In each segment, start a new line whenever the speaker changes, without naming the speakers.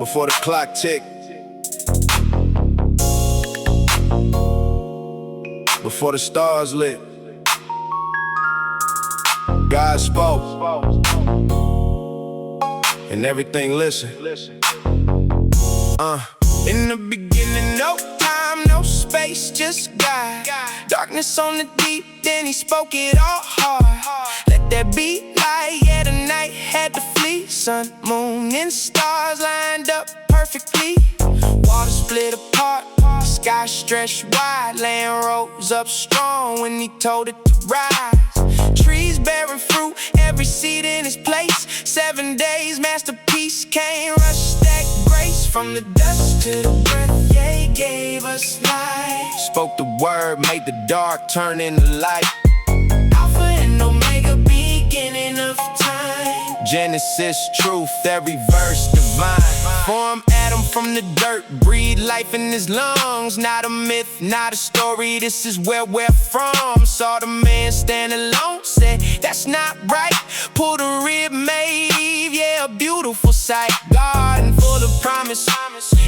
before the clock tick, before the stars lit, God spoke, and everything listened. In the beginning, no time, no space, just God. Darkness on the deep, then he spoke it all hard. Let there be light, yeah, the night had to flee. Sun, moon, and stars lined up perfectly. Water split apart, the sky stretched wide. Land rose up strong when he told it to rise. Trees bearing fruit, every seed in its place. 7 days, masterpiece came, rush that grace. From the dust to the breath, yeah, he gave us life. Spoke the word, made the dark turn into light. Alpha and Omega, beginning of time. Genesis, truth, every verse divine. Form Adam from the dirt, breathe life in his lungs. Not a myth, not a story, this is where we're from. Saw the man stand alone, said that's not right. Pulled a rib, made, yeah, a beautiful sight. Garden full of promise,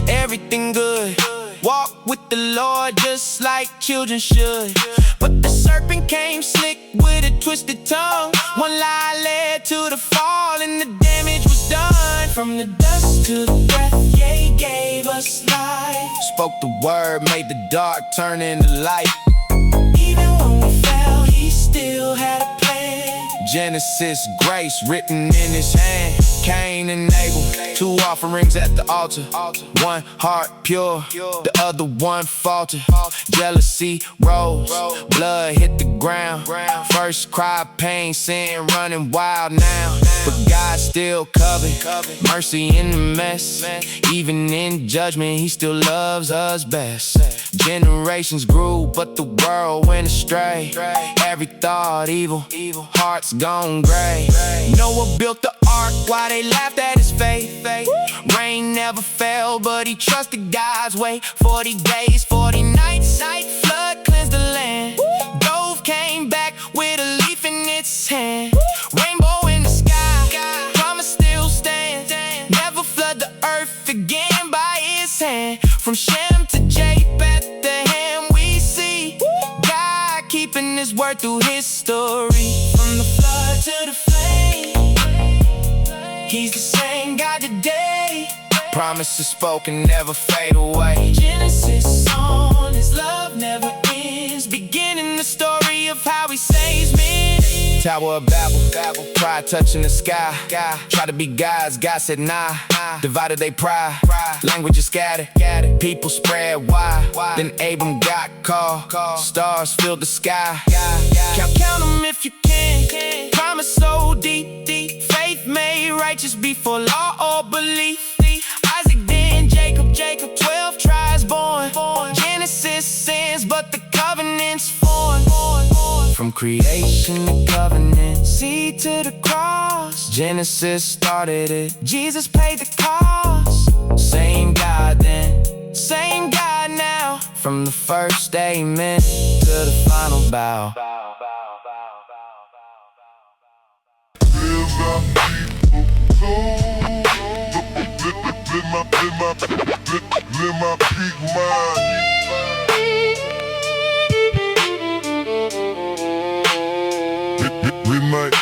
everything good. Walk with the Lord just like children should. But the serpent came slick with a twisted tongue. One lie led to the fall and the damage was done. From the dust to the breath, yeah, he gave us life. Spoke the word, made the dark turn into light. Even when we fell, he still had a plan. Genesis, grace written in his hand. Cain and Abel, 2 offerings at the altar. One heart pure, the other one faltered. Jealousy rose, blood hit the ground. First cry, pain, sin running wild now. But God still covered, mercy in the mess. Even in judgment, he still loves us best. Generations grew, but the world went astray. Every thought evil, hearts gone gray. Noah built the ark while they laughed at his faith. Rain never fell, but he trusted God's way. 40 days, 40 nights, flood cleansed the land. Dove came back with a leaf in its hand. Rainbow in the sky, promise still stands. Never flood the earth again by his hand. From Shem to Japheth, we see God keeping his word through history. From the flood to the flame, he's the same God today. Promises spoken, never fade away. Genesis on, his love never ends. Beginning the story of how he saves men. Tower of Babel, pride touching the sky. Try to be gods, God said nah. Divided they pride, languages scattered. People spread wide, then Abram got called. Stars filled the sky. Count them if you can. Promise so deep. Faith made righteous before law or belief. Isaac then Jacob, 12 tribes born. Genesis sins, but the covenant's formed. From creation to covenant, seed to the cross. Genesis started it, Jesus paid the cost. Same God then, same God now. From the first amen to the final bow.
Live my peak mind. Midnight.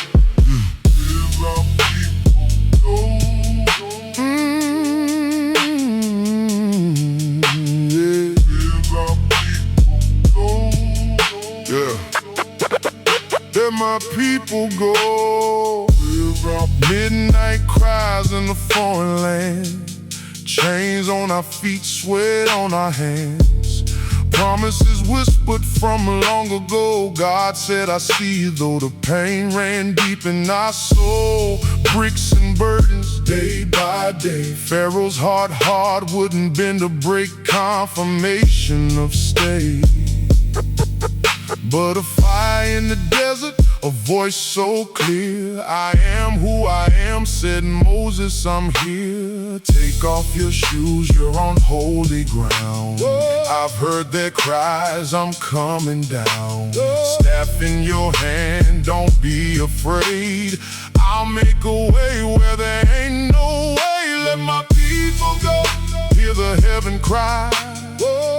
Let my people go. Midnight cries in the foreign land. Chains on our feet, sweat on our hands. Promises whispered from long ago. God said, I see you, though the pain ran deep in our soul. Bricks and burdens, day by day. Pharaoh's heart wouldn't bend to break confirmation of stay. But a fire in the desert, a voice so clear. I am who I am, said Moses, I'm here. Take off your shoes, you're on holy ground. I've heard their cries, I'm coming down. Staff in your hand, don't be afraid. I'll make a way where there ain't no way. Let my people people go, hear the heaven cry.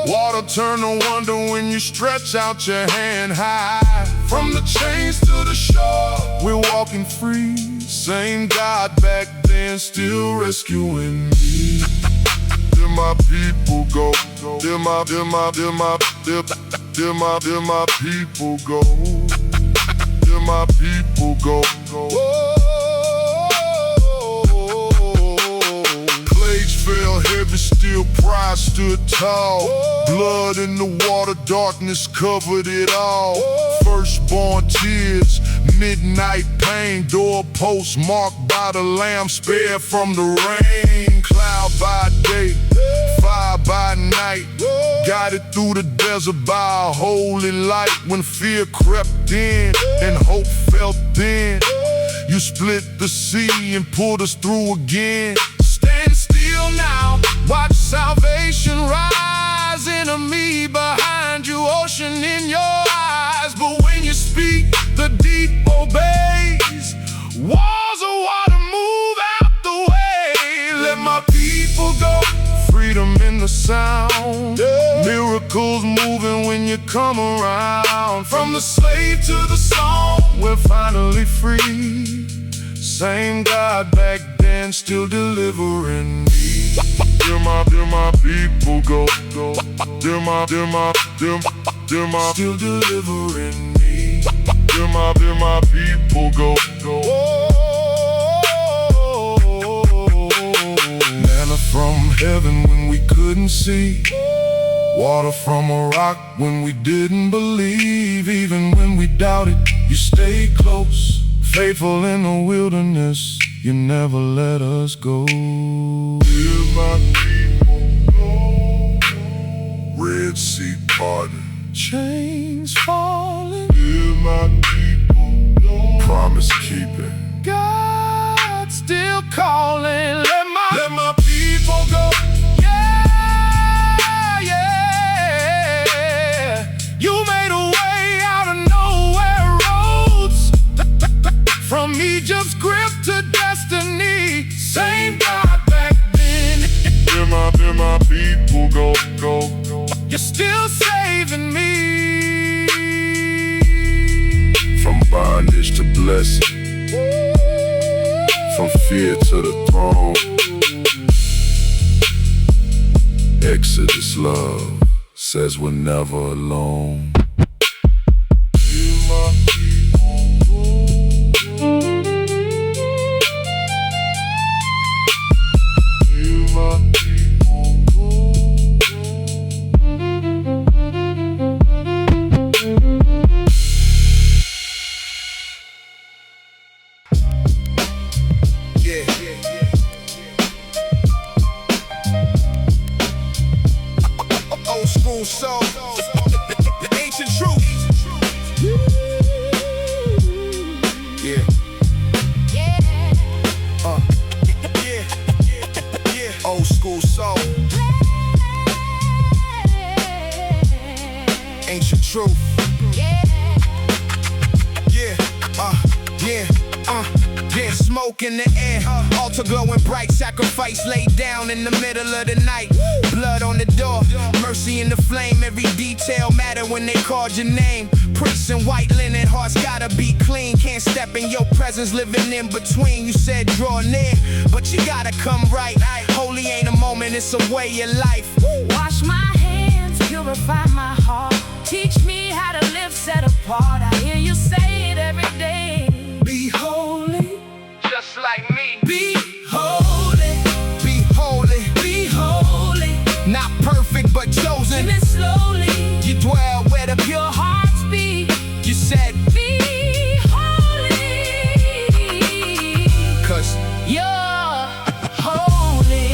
Water turn to wonder when you stretch out your hand high. From the chains to the shore, we're walking free. Same God back then, still rescuing me. There my people go, there my people go, there my people go. Plagues fell heavy, still pride stood tall. Blood in the water, darkness covered it all. Firstborn tears, midnight pain. Doorposts marked by the Lamb, spared from the rain. Cloud by day, fire by night. Guided through the desert by a holy light. When fear crept in and hope felt thin, you split the sea and pulled us through again. Stand still now, watch salvation rise. Enemy behind you, ocean in your eyes. But when you speak, the deep obeys. Walls of water move out the way. Let my people go, freedom in the sound. Miracles moving when you come around. From the slave to the song, we're finally free. Same God back then, still delivering me. There my people go, there my still delivering me. There my people go. Manna from heaven when we couldn't see. Water from a rock when we didn't believe. Even when we doubted, you stayed close. Faithful in the wilderness, you never let us go. Hear my people go. Red Sea parting, chains falling. Hear my people go. Promise keeping, God still calling. Let my people go. Yeah, yeah. You made a way out of nowhere roads. From Egypt's grip to destiny, same God back then. Hear my people go. You're still saving me. From bondage to blessing, from fear to the throne. Exodus love says we're never alone. Hear my people go. Old school soul, the ancient truth. Yeah. Yeah. Old school soul. Ancient truth. Yeah. Smoke in the air, altar glowing bright. Sacrifice laid down in the middle of the night. Blood on the door, mercy in the flame. Every detail matter when they called your name. Priests in white linen, hearts gotta be clean. Can't step in your presence, living in between. You said draw near, but you gotta come right. Holy ain't a moment, it's a way of life.
Wash my hands, purify my heart. Teach me how to live set apart. I hear you say it every day.
Be holy,
Just like me.
be holy, be holy,
Be holy.
not perfect but chosen.
Live it slowly.
You dwell where the
Your heart's beat.
you said,
Be holy.
'cause
You're holy.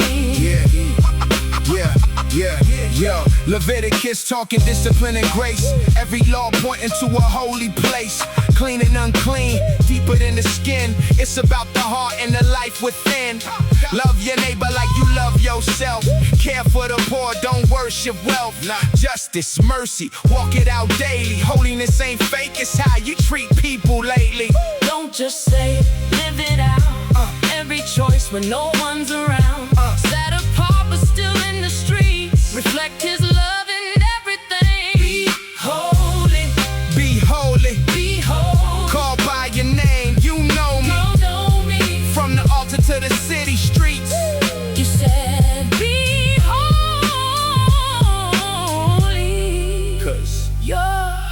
Yeah. Yo, Leviticus talking discipline and grace. Every law pointing to a holy place. Clean and unclean, deeper than the skin. It's about the heart and the life within. Love your neighbor like you love yourself. Care for the poor, don't worship wealth. Justice, mercy, walk it out daily. Holiness ain't fake, it's how you treat people lately.
Don't just say it, live it out. Every choice when no one's around. Set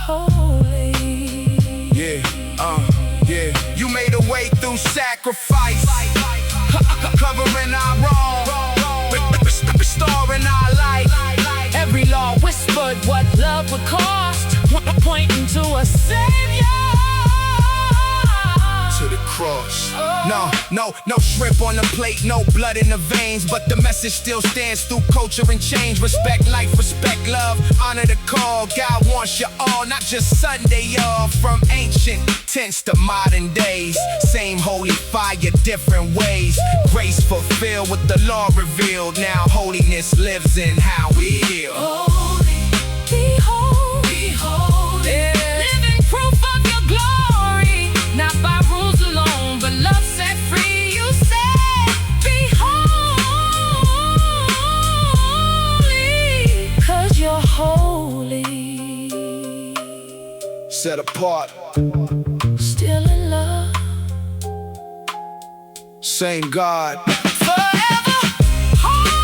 holy.
Yeah, yeah. You made a way through sacrifice, covering our wrong, restoring our life.
Every law whispered what love would cost, pointing to a savior.
To the cross. No shrimp on the plate, no blood in the veins, but the message still stands through culture and change. Respect life, respect love, honor the call. God wants you all, not just Sunday, y'all. From ancient tense to modern days, same holy fire, different ways. Grace fulfilled with the law revealed. Now holiness lives in how we heal.
Holy, be holy, be holy. Yeah. Living proof of your glory, not by rules alone, but love set free. You said, be holy, 'cause you're holy.
Set apart,
Still in love,
same God.
forever holy.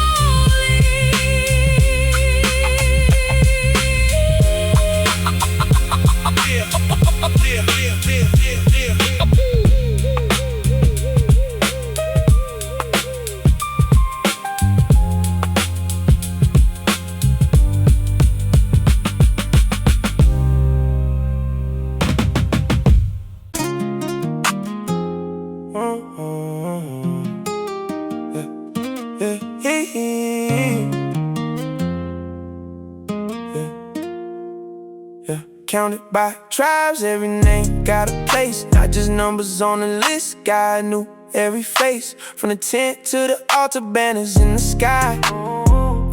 Counted by tribes, every name got a place. Not just numbers on the list, God knew every face. From the tent to the altar, banners in the sky.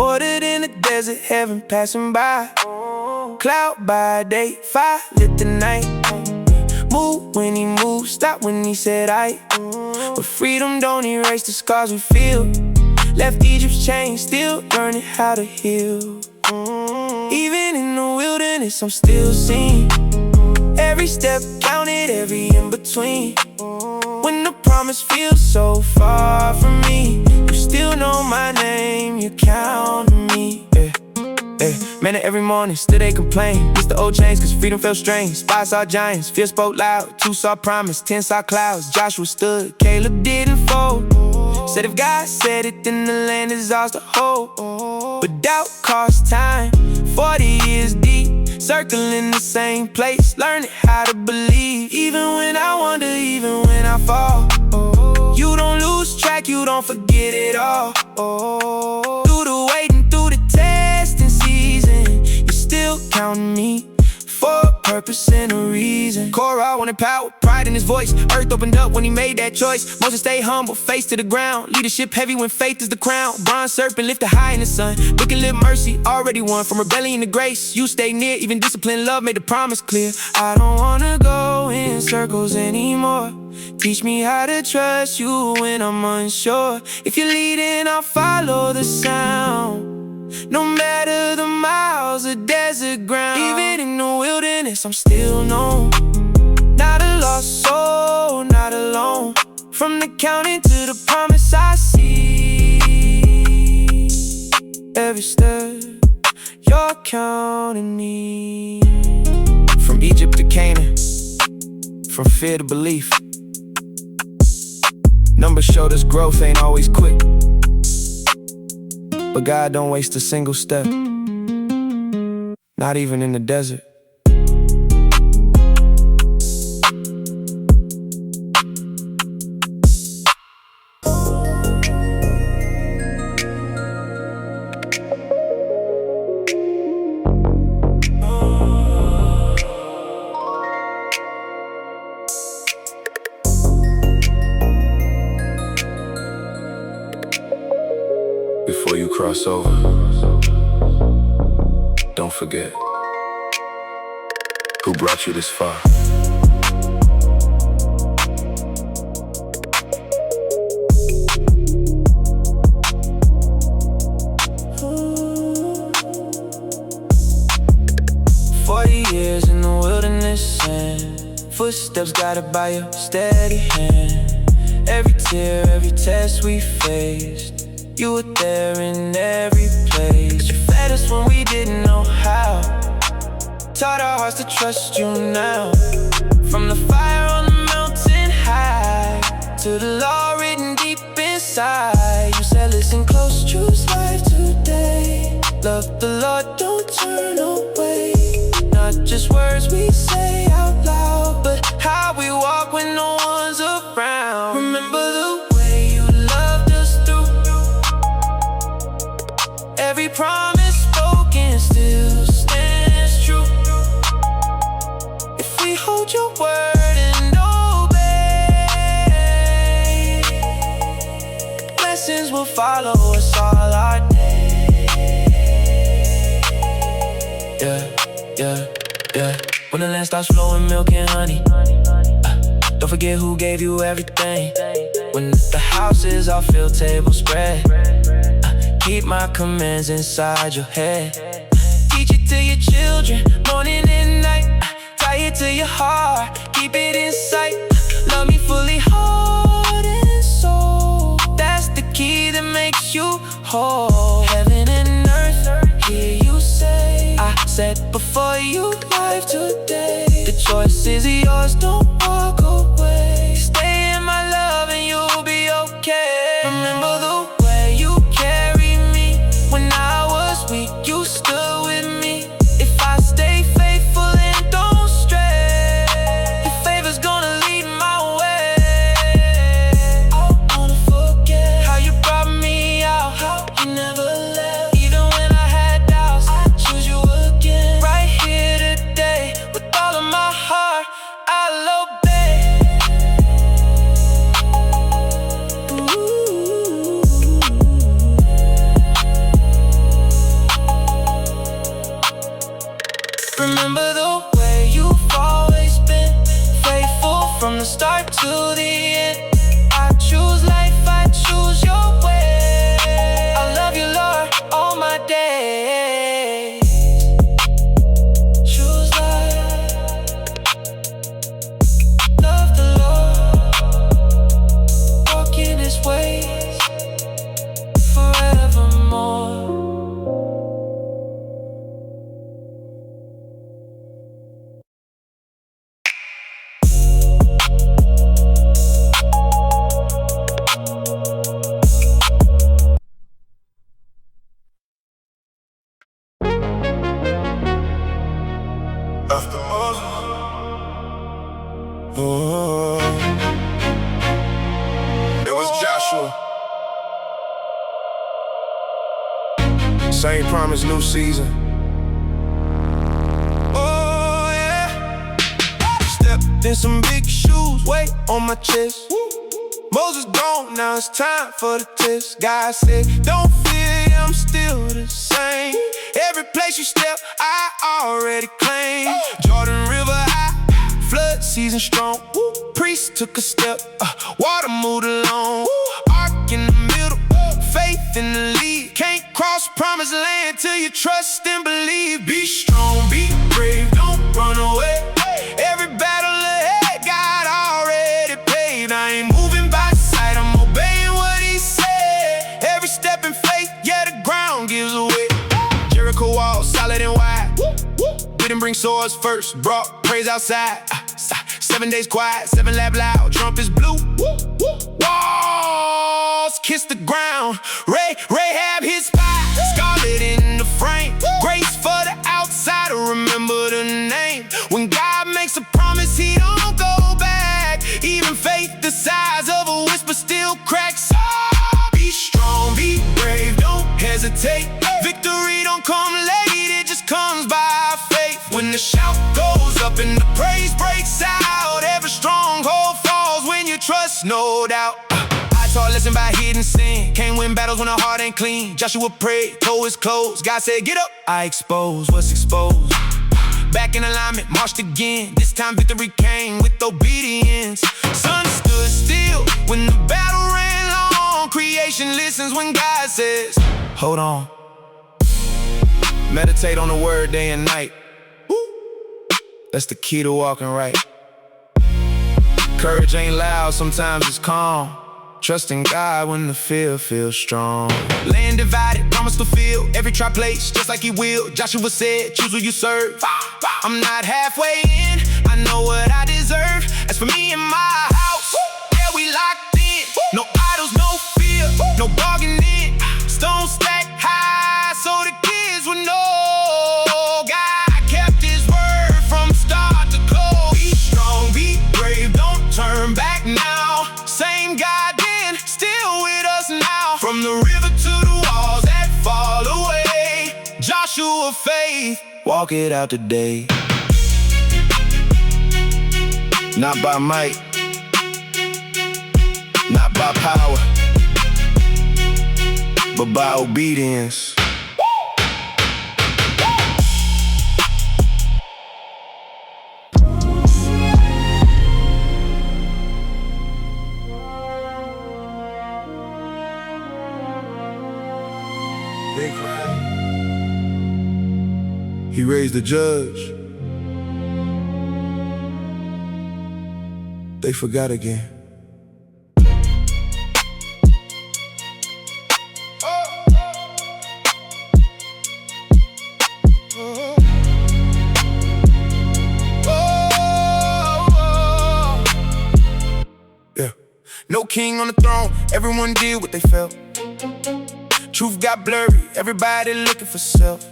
Ordered in the desert, heaven passing by. Cloud by day, fire lit the night. Move when he moved, stop when he said I. But freedom don't erase the scars we feel. Left Egypt's chains, still learning how to heal. Even in the wilderness, I'm still seeing. Every step counted, every in-between. When the promise feels so far from me, you still know my name, you count on me. Man, every morning, still they complain. It's the old chains, 'cause freedom felt strange. Spies saw giants, fear spoke loud. 2 saw promise, 10 saw clouds. Joshua stood, Caleb didn't fold. Said if God said it, then the land is ours to hold. But doubt costs time, 40 years deep, circling the same place, learning how to believe. Even when I wonder, even when I fall, you don't lose track, you don't forget it all. Through the waiting, through the testing season, you're still counting me for a purpose and a reason. Korah wanted power, pride in his voice. Earth opened up when he made that choice. Moses stayed humble, face to the ground. Leadership heavy when faith is the crown. Bronze serpent lifted high in the sun. Wicked live mercy, already won. From rebellion to grace, you stay near. Even discipline, love made the promise clear. I don't wanna go in circles anymore. Teach me how to trust you when I'm unsure. If you're leading, I'll follow the sound. No matter the miles of desert ground. Even in the wilderness, I'm still known. Not a lost soul, not alone. From the counting to the promise I see. Every step, you're counting me. From Egypt to Canaan, from fear to belief. Numbers showed us growth ain't always quick, but God don't waste a single step, not even in the desert. Before you cross over, don't forget who brought you this far. Years in the wilderness and footsteps guided by your steady hand. Every tear, every test we faced, you were there in every place. You fed us when we didn't know how, taught our hearts to trust you now. From the fire on the mountain high to the law written deep inside, you said listen close, choose life today. Love the Lord, don't turn away. Not just words we say out loud, but how we walk when no one's around. Remember the way you loved us through every promise spoken still stands true. If we hold your word and obey, blessings will follow us all our days. Yeah. When the land starts flowing milk and honey, don't forget who gave you everything. When the houses all filled, tables spread, keep my commands inside your head. Teach it to your children, morning and night. Tie it to your heart, keep it in sight. Love me fully, heart and soul. That's the key that makes you whole. Heaven and earth, hear you say, I set before you life today. The choice is yours, don't walk away. Stay in my love and you'll be okay. Remember the way you carried me when I was weak, you stood with me. If I stay faithful and don't stray, your favor's gonna lead my way. I wanna forget how you brought me out, how you never left. Even when I had doubts, I choose you again. Right here today, with all of my heart, I'll obey. Remember the way you've always been faithful from the start to the end. I choose life, I choose your way. I love you, Lord, all my days. Choose life, love the Lord, walk in His ways forevermore.
After Moses.
Oh,
It was Joshua.
same promise, new season. Oh yeah. Stepped in some big shoes, weight on my chest. Moses gone, now it's time for the test. God said, don't fear, I'm still the same. Every place you step, I already claim. Jordan River high, flood season strong. Priest took a step, water moved along. Ark in the middle, faith in the lead. Can't cross promised land till you trust and believe. Be strong, be brave, don't run away. Every battle ahead, God already paid. I ain't moving by sight, I'm obeying what He said. Every step in faith, yeah, the ground gives away. Jericho walls, solid and wide. Didn't bring swords first, brought praise outside. 7 days quiet, 7 laugh loud, trumpets blew. Walls kiss the ground. Rahab his spy, scarlet in the frame. Grace for the outsider, remember the name. When God makes a promise, He don't go back. Even faith the size of a whisper still cracks. Be strong, be brave, don't hesitate. Victory don't come late, it just comes by faith. When the shout goes up and the praise breaks out, every stronghold falls when you trust, no doubt. I taught lesson by hidden sin. Can't win battles when the heart ain't clean. Joshua prayed, toe is closed. God said, get up. I expose what's exposed. Back in alignment, marched again. This time victory came with obedience. Sun stood still when the battle ran long. Creation listens when God says, hold on. Meditate on the word day and night. That's the key to walking right. Courage ain't loud, sometimes it's calm. Trusting God when the fear feels strong. Land divided, promise fulfilled. Every tribe placed, just like he will. Joshua said, choose who you serve. I'm not halfway in, I know what I deserve. As for me and my house, yeah, we locked in. No idols, no fear, no bargaining. Stone stacked high, so the kids would know. God kept his word from start to close. Be strong, be brave, don't turn back now. Same God then, still with us now. From the river to the walls that fall away. Joshua faith, walk it out today. Not by might, not by power, but by obedience. They cried. He raised the judge. They forgot again. Yeah. No king on the throne, everyone did what they felt. Truth got blurry, everybody looking for self.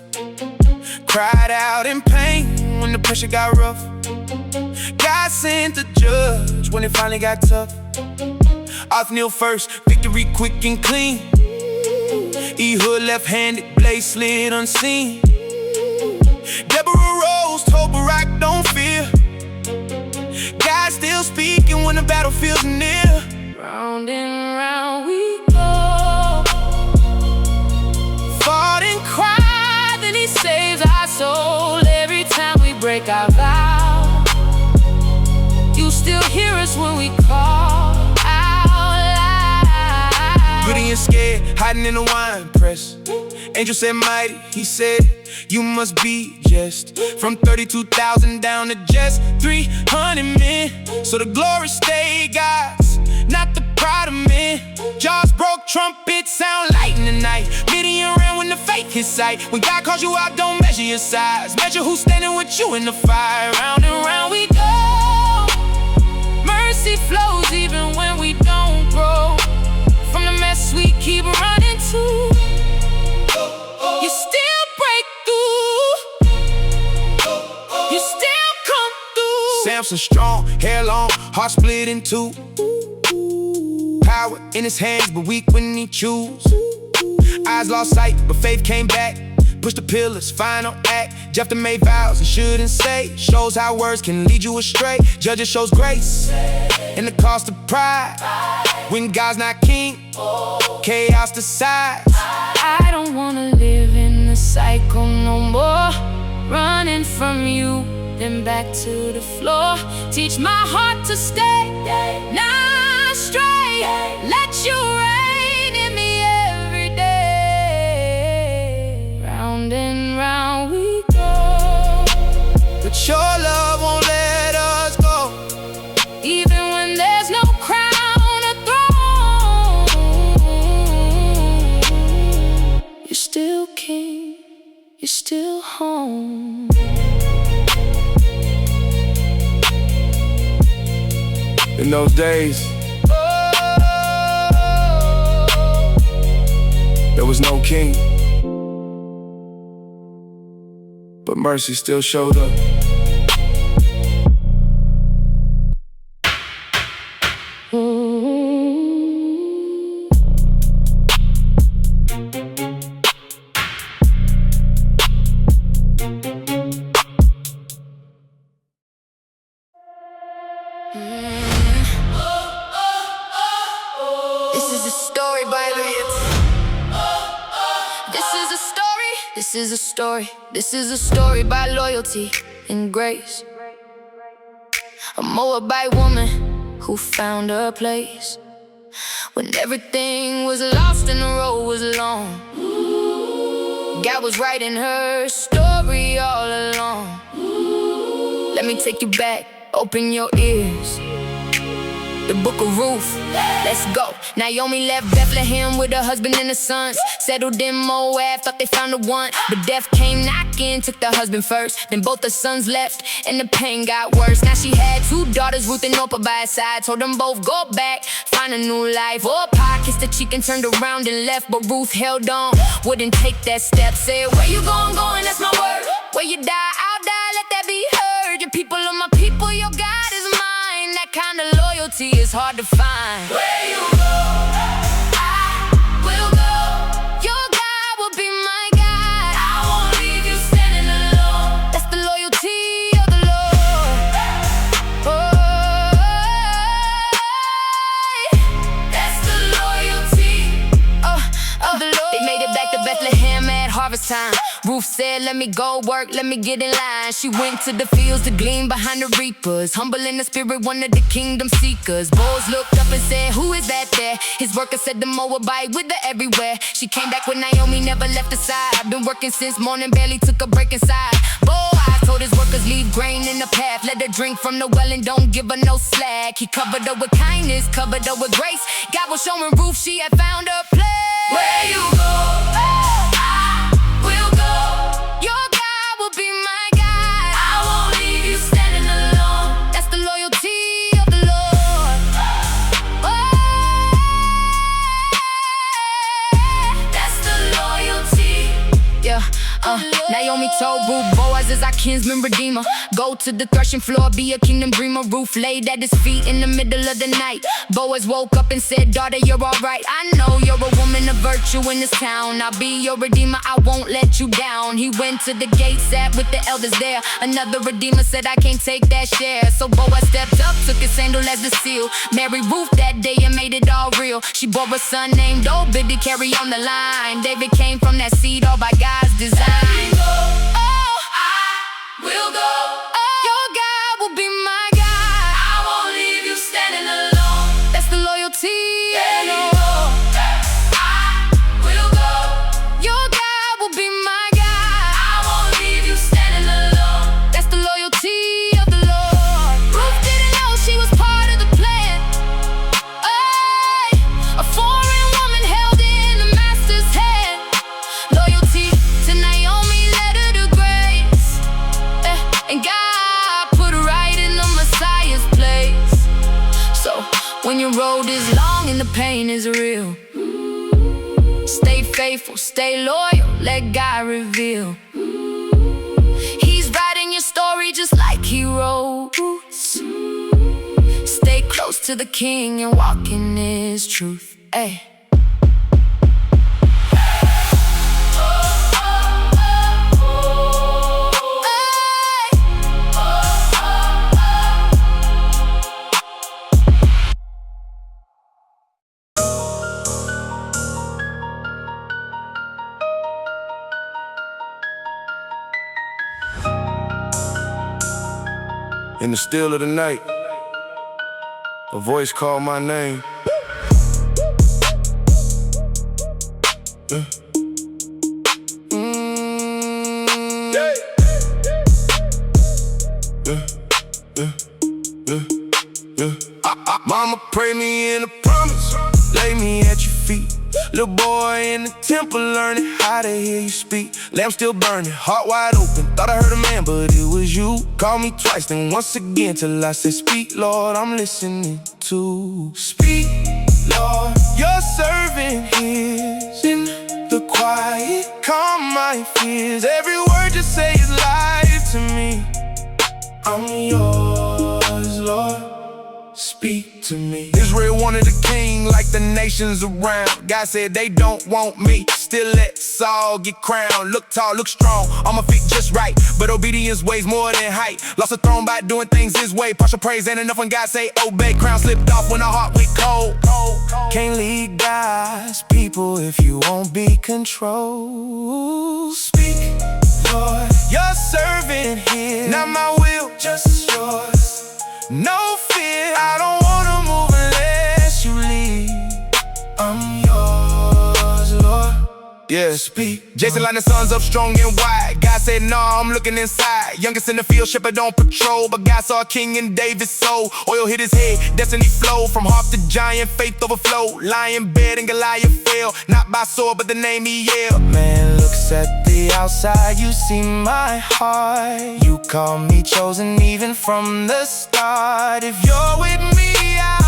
Cried out in pain when the pressure got rough. God sent the judge when it finally got tough. Othniel first, victory quick and clean. Ehud left-handed, blade slid unseen. Deborah rose, told Barak don't fear. God still speaking when the battlefield's near.
Round and round we go. Fought and cried, then he saves our soul. Every time we break our vow, you still hear us when we call out loud.
Gritty and scared, hiding in the wine press. Angel said mighty, he said you must be just. From 32,000 down to just 300 men. So the glory stayed God's, not the pride of men. Jaws broke, trumpets sound light in the night. Midian ran when the faith hit sight. When God calls you out, don't measure your size. Measure who's standing with you in the fire. Round and round we go. Mercy flows even when we don't grow. From the mess we keep running to, you still break through. You still come through. Samson strong, hair long, heart split in two. Power in his hands, but weak when he choose. Eyes lost sight, but faith came back. Push the pillars, final act. Jephthah made vows and shouldn't say. Shows how words can lead you astray. Judges shows grace and the cost of pride. When God's not king, chaos decides.
I don't wanna live in the cycle no more. Running from you, then back to the floor. Teach my heart to stay, not stray. Let you reign in me every day. Round and round we go.
But your love won't let us go.
Even when there's no crown or throne, you're still king, you're still home.
In those days, there was no king, but mercy still showed up.
This is a story by Leviticus. This is a story. This is a story. This is a story by loyalty and grace. A Moabite woman who found her place when everything was lost and the road was long. God was writing her story all along. Let me take you back, open your ears. the book of Ruth. Let's go. Naomi left Bethlehem with her husband and her sons. Settled in Moab, thought they found the one. But death came knocking, took the husband first. Then both the sons left, and the pain got worse. Now she had two daughters, Ruth and Orpah, by her side. Told them both, go back, find a new life. Orpah kissed the cheek and turned around and left. But Ruth held on, wouldn't take that step. Said, where you going, that's my word. Where you die, I'll die, let that be heard. Your people are my people, your God is mine. That kind of loyalty is hard to find. Where you go, I will go. Your God will be my God. I won't leave you standing alone. That's the loyalty of the Lord. Oh, that's the loyalty of the Lord. They made it back to Bethlehem at harvest time. Ruth said, let me go work, let me get in line. She went to the fields to glean behind the reapers. Humble in the spirit, one of the kingdom seekers. Boaz looked up and said, who is that there? His worker said, the Moabite with her everywhere. She came back with Naomi, never left her side. I've been working since morning, barely took a break inside. Boaz told his workers, leave grain in the path. Let her drink from the well and don't give her no slack. He covered her with kindness, covered her with grace. God was showing Ruth she had found her place. Where you go, Naomi told Ruth, Boaz is our kinsman redeemer. Go to the threshing floor, be a kingdom dreamer. Ruth laid at his feet in the middle of the night. Boaz woke up and said, daughter, you're alright. I know you're a woman of virtue in this town. I'll be your redeemer, I won't let you down. He went to the gate, sat with the elders there. Another redeemer said, I can't take that share. So Boaz stepped up, took his sandal as the seal. Married Ruth that day and made it all real. She bore a son named Obed to carry on the line. David came from that seed, all by God's design. We'll go. Your God will be my God. I won't leave you standing alone. That's the loyalty. There you go. I will go. Your God will be my God. I won't leave you standing alone. That's the loyalty of the Lord. Ruth didn't know she was part of the plan. A foreign woman held in the master's hand. Loyalty to Naomi led her to grace. And God put her right in the Messiah's place. So when your road is long and the pain is real, stay faithful, stay loyal, let God reveal. He's writing your story just like he wrote. Stay close to the King and walk in his truth. Ay.
In the still of the night, a voice called my name. Mama prayed me in a promise, lay me at your feet. Little boy in the temple learning how to hear you speak. Lamp still burning, heart wide open. Thought I heard a man, but it was you. Called me twice, then once again, till I said, speak, Lord, I'm listening to. Speak, Lord, your servant hears. In the quiet, calm my fears. Every word you say is life to me. I'm yours, Lord. Speak to me. Israel wanted a king like the nations around. God said they don't want me. Still let Saul get crowned. Look tall, look strong, on my feet just right. But obedience weighs more than height. Lost a throne by doing things his way. Partial praise ain't enough when God say obey. Crown slipped off when our heart went cold. Can't lead God's people if you won't be controlled. Speak, Lord, your servant here. Not my will, just yours. No fear, I don't wanna move unless you lead. I'm yours, Lord. Yeah, speak. Jason lined the sons up strong and wide. God said, nah, I'm looking inside. Youngest in the field, shepherd on patrol. But God saw a king in David's soul. Oil hit his head, destiny flow. From harp to giant, faith overflow. Lion bed and Goliath fell. Not by sword, but the name he yelled. Man looks at the outside, you see my heart. You call me chosen even from the start. If you're with me, I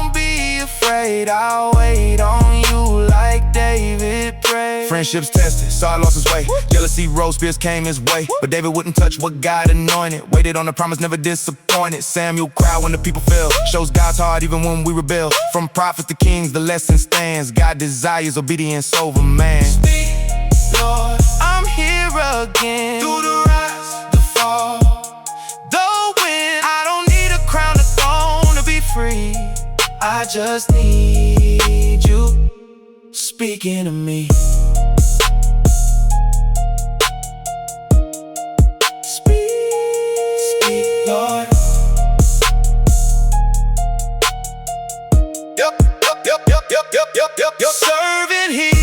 won't be afraid. I'll wait on you like David prayed. Friendships tested, Saul lost his way. Jealousy rose, spears came his way. But David wouldn't touch what God anointed. Waited on the promise, never disappointed. Samuel cried when the people fell. Shows God's heart even when we rebel. From prophets to kings, the lesson stands. God desires obedience over man. Speak, Lord, I'm here again. Through the rise, the fall, the win. I don't need a crown, a throne to be free. I just need you speaking to me. Speak, Lord. Yep. Serving His.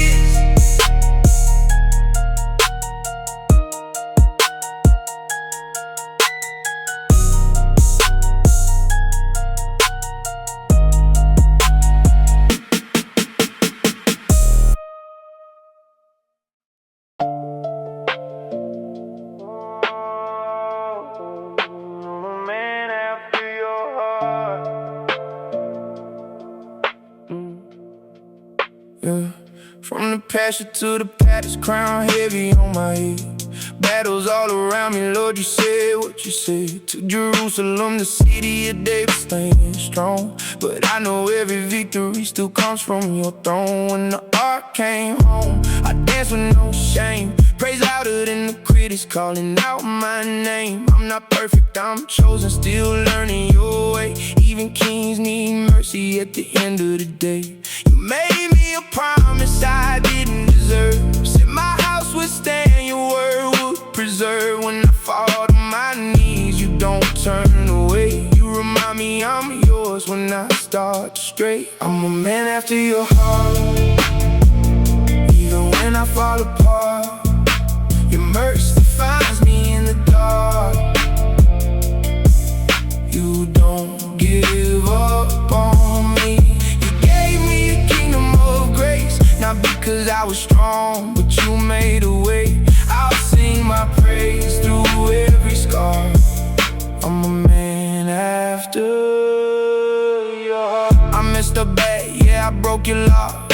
Yeah. From the pasture to the palace, crown heavy on my head. Battles all around me, Lord, you said what you said. To Jerusalem, the city of David, staying strong. But I know every victory still comes from your throne. When the ark came home, I danced with no shame. Praise louder than the critics calling out my name. I'm not perfect, I'm chosen, still learning your way. Even kings need mercy at the end of the day. You made me a promise I didn't deserve. Said my house would stand, your word would preserve. When I fall to my knees, you don't turn away. You remind me I'm yours when I start to stray. I'm a man after your heart. Even when I fall apart, your mercy finds me in the dark. You don't give up on me. You gave me a kingdom of grace, not because I was strong, but you made a way. I'll sing my praise through every scar. I'm a man after your heart. I messed up bad, yeah, I broke your law.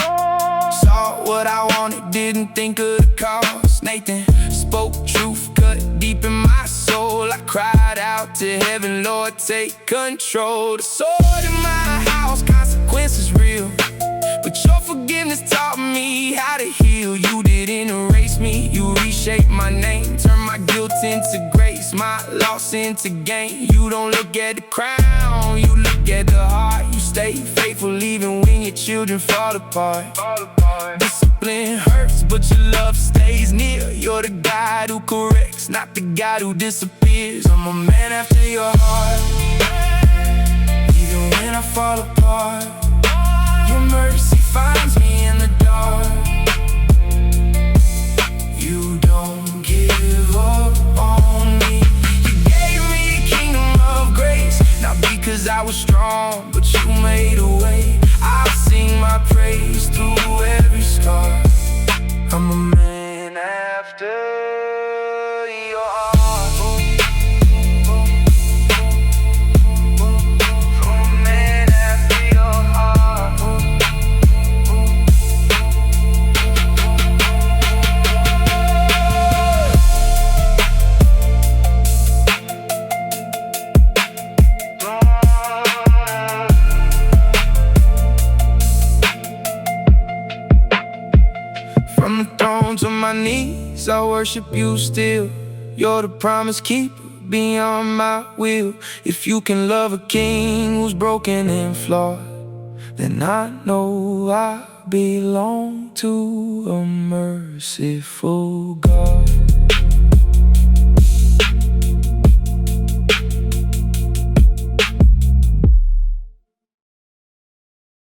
Saw what I wanted, didn't think of the cost. Nathan spoke truth, cut deep in my soul. I cried out to heaven, Lord, take control. The sword in my house, consequences real. But your forgiveness taught me how to heal. You didn't erase me, you reshaped my name. Turned my guilt into grace, my loss into gain. You don't look at the crown, you look at the heart. You stay faithful even when your children fall apart. Discipline hurts, but your love stays near. You're the God who corrects, not the God who disappears. I'm a man after your heart. Even when I fall apart, your mercy finds me in the dark. You don't give up on me. You gave me a kingdom of grace, not because I was strong, but you made a way. I'll sing my praise through every scar. I'm a man after your heart. From the throne to my knees, I worship you still. You're the promise keeper, beyond my will. If you can love a king who's broken and flawed, then I know I belong to a merciful God.